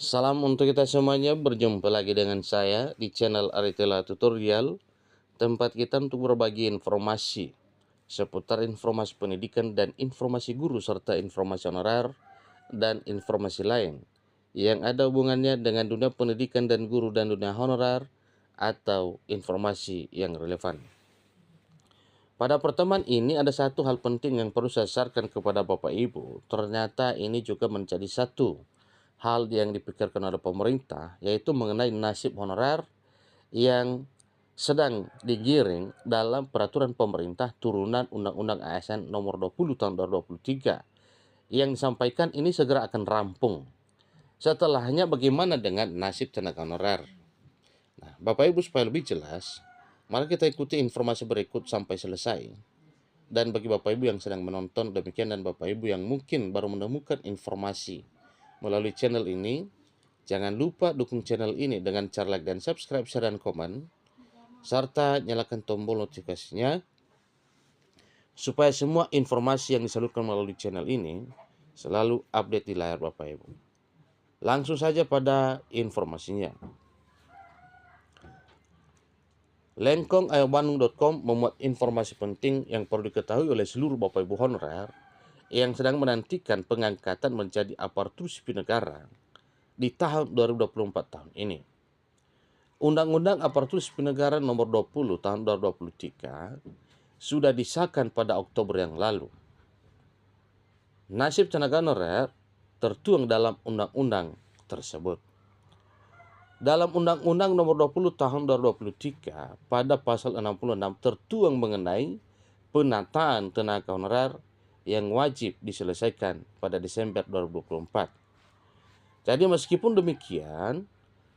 Salam untuk kita semuanya, berjumpa lagi dengan saya di channel Aritela Tutorial, tempat kita untuk berbagi informasi seputar informasi pendidikan dan informasi guru serta informasi honorer dan informasi lain yang ada hubungannya dengan dunia pendidikan dan guru dan dunia honorer atau informasi yang relevan. Pada pertemuan ini ada satu hal penting yang perlu saya sarankan kepada Bapak Ibu. Ternyata ini juga menjadi satu hal yang dipikirkan oleh pemerintah, yaitu mengenai nasib honorer yang sedang digiring dalam peraturan pemerintah turunan Undang-Undang ASN nomor 20 tahun 2023 yang disampaikan ini segera akan rampung. Setelahnya bagaimana dengan nasib tenaga honorer? Nah, Bapak Ibu supaya lebih jelas, mari kita ikuti informasi berikut sampai selesai. Dan bagi Bapak Ibu yang sedang menonton demikian dan Bapak Ibu yang mungkin baru menemukan informasi melalui channel ini, jangan lupa dukung channel ini dengan cara like dan subscribe, share dan komen, serta nyalakan tombol notifikasinya supaya semua informasi yang disalurkan melalui channel ini selalu update di layar Bapak Ibu. Langsung saja pada informasinya. Lengkong.bandung.com memuat informasi penting yang perlu diketahui oleh seluruh Bapak Ibu honorer yang sedang menantikan pengangkatan menjadi aparatur sipil negara di tahun 2024 tahun ini. Undang-Undang Aparatur Sipil Negara nomor 20 tahun 2023 sudah disahkan pada Oktober yang lalu. Nasib tenaga honorer tertuang dalam undang-undang tersebut. Dalam Undang-Undang nomor 20 tahun 2023 pada pasal 66 tertuang mengenai penataan tenaga honorer yang wajib diselesaikan pada Desember 2024. Jadi meskipun demikian,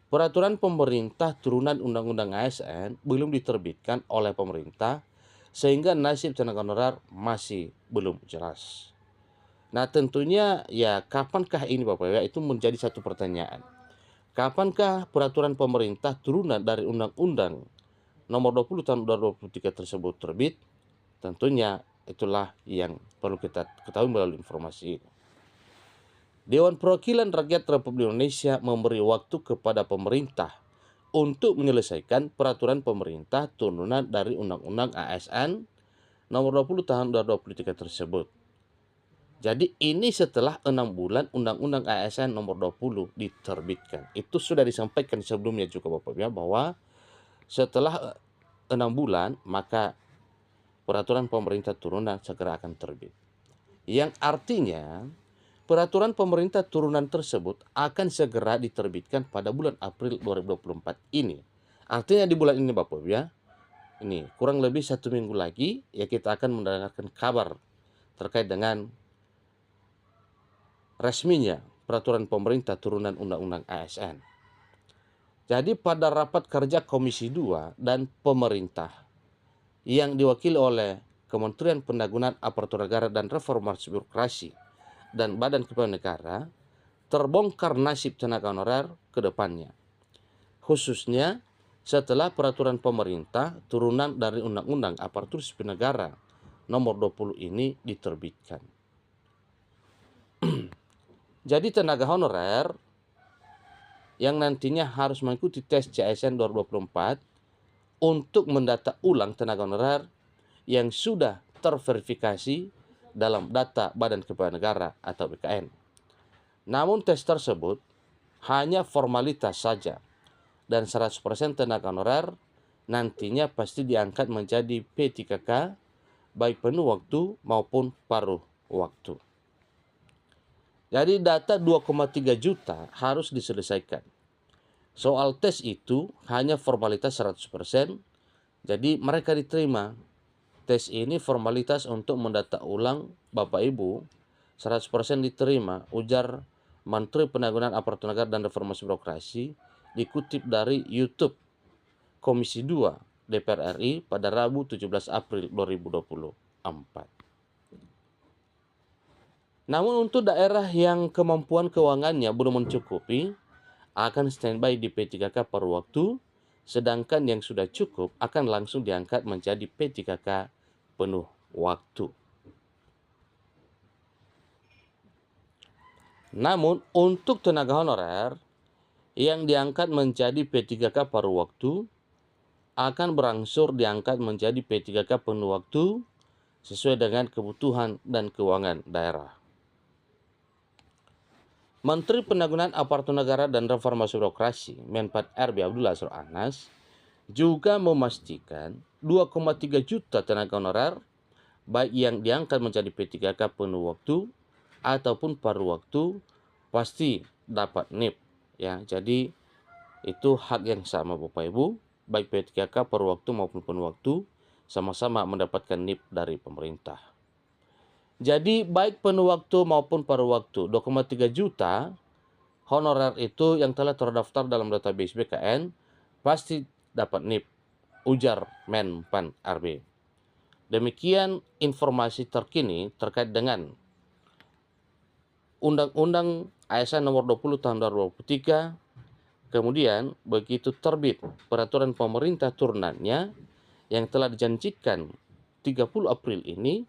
peraturan pemerintah turunan Undang-Undang ASN belum diterbitkan oleh pemerintah sehingga nasib tenaga honorer masih belum jelas. Nah tentunya ya kapankah ini Bapak Ibu, itu menjadi satu pertanyaan. Kapankah peraturan pemerintah turunan dari Undang-Undang nomor 20 tahun 2023 tersebut terbit? Tentunya itulah yang perlu kita ketahui melalui informasi ini. Dewan Perwakilan Rakyat Republik Indonesia memberi waktu kepada pemerintah untuk menyelesaikan peraturan pemerintah turunan dari Undang-Undang ASN nomor 20 tahun 2023 tersebut. Jadi ini setelah 6 bulan Undang-Undang ASN nomor 20 diterbitkan. Itu sudah disampaikan sebelumnya juga Bapak Ibu bahwa setelah 6 bulan maka peraturan pemerintah turunan segera akan terbit. Yang artinya peraturan pemerintah turunan tersebut akan segera diterbitkan pada bulan April 2024 ini. Artinya di bulan ini Bapak Ibu ya, ini kurang lebih 1 minggu lagi ya kita akan mendengarkan kabar terkait dengan resminya peraturan pemerintah turunan Undang-Undang ASN. Jadi pada rapat kerja Komisi 2 dan pemerintah yang diwakili oleh Kementerian Pendagunan Aparatur Negara dan Reformasi Birokrasi dan Badan Kepegawaian Negara, terbongkar nasib tenaga honorer ke depannya. Khususnya setelah peraturan pemerintah turunan dari Undang-Undang Aparatur Sipil Negara nomor 20 ini diterbitkan. Jadi tenaga honorer yang nantinya harus mengikuti tes CASN 2024 untuk mendata ulang tenaga honorer yang sudah terverifikasi dalam data Badan Kepegawaian Negara atau BKN. Namun tes tersebut hanya formalitas saja dan 100% tenaga honorer nantinya pasti diangkat menjadi P3K baik penuh waktu maupun paruh waktu. Jadi data 2,3 juta harus diselesaikan. Soal tes itu hanya formalitas 100%, jadi mereka diterima. Tes ini formalitas untuk mendata ulang Bapak Ibu, 100% diterima, ujar Menteri Pendagunan Aparatur Negara dan Reformasi Birokrasi, dikutip dari YouTube Komisi 2 DPR RI pada Rabu 17 April 2024. Namun untuk daerah yang kemampuan keuangannya belum mencukupi akan standby di P3K per waktu, sedangkan yang sudah cukup akan langsung diangkat menjadi P3K penuh waktu. Namun untuk tenaga honorer yang diangkat menjadi P3K paruh waktu akan berangsur diangkat menjadi P3K penuh waktu sesuai dengan kebutuhan dan keuangan daerah. Menteri Penanggulangan Aparatur Negara dan Reformasi Birokrasi, Menpan RB Abdullah Azwar Anas, juga memastikan 2,3 juta tenaga honorer, baik yang diangkat menjadi P3K penuh waktu ataupun paruh waktu, pasti dapat NIP. Ya, jadi itu hak yang sama Bapak Ibu, baik P3K paruh waktu maupun penuh waktu, sama-sama mendapatkan NIP dari pemerintah. Jadi baik penuh waktu maupun paruh waktu, 2,3 juta honorer itu yang telah terdaftar dalam database BKN pasti dapat NIP, ujar Menpan RB. Demikian informasi terkini terkait dengan Undang-Undang ASN nomor 20 tahun 2023. Kemudian begitu terbit peraturan pemerintah turunannya yang telah dijanjikan 30 April ini,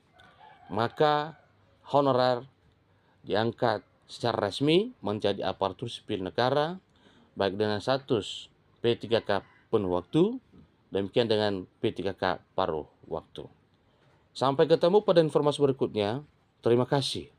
maka honorer diangkat secara resmi menjadi aparatur sipil negara baik dengan status P3K penuh waktu, demikian dengan P3K paruh waktu. Sampai ketemu pada informasi berikutnya. Terima kasih.